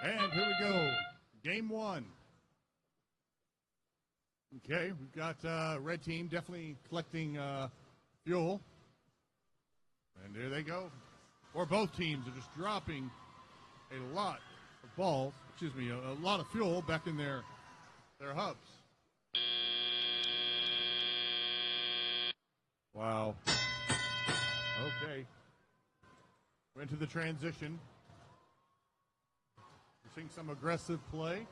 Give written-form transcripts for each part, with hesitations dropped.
And here we go. Game one. Okay, we've got red team definitely collecting fuel. And there they go. Or both teams are just dropping a lot of balls, excuse me, a lot of fuel back in their hubs. Wow. Okay. We're into the transition. We're seeing some aggressive play.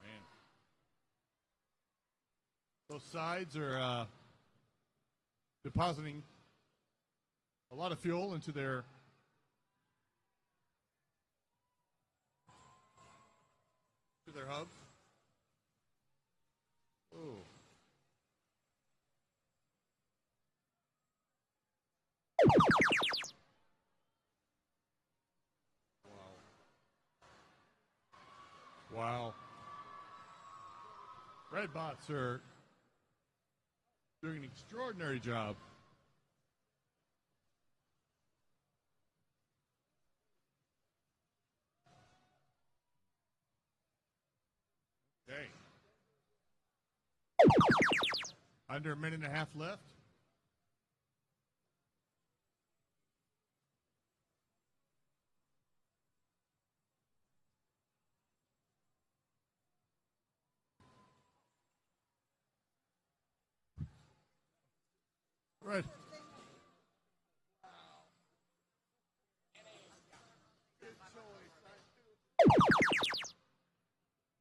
Man. Both sides are depositing a lot of fuel into their hubs. Oh. Wow. Red bots are doing an extraordinary job. Okay. Under a minute and a half left. Right.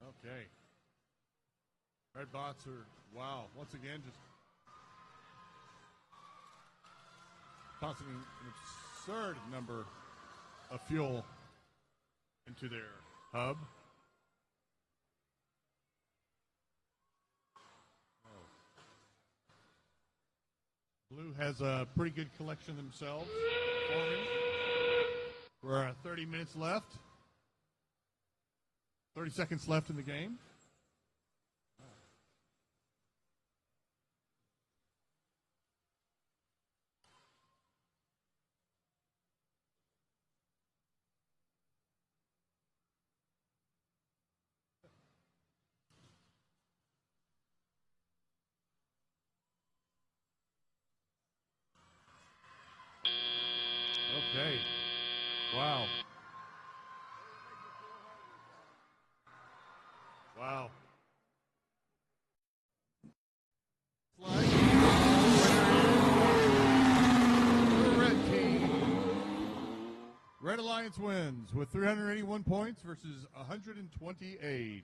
Okay. Red bots are, wow, once again, just tossing an absurd number of fuel into their hub. Blue has a pretty good collection themselves. We're 30 minutes left. 30 seconds left in the game. Okay. Wow. Wow. Red team. Red Alliance wins with 381 points versus 128.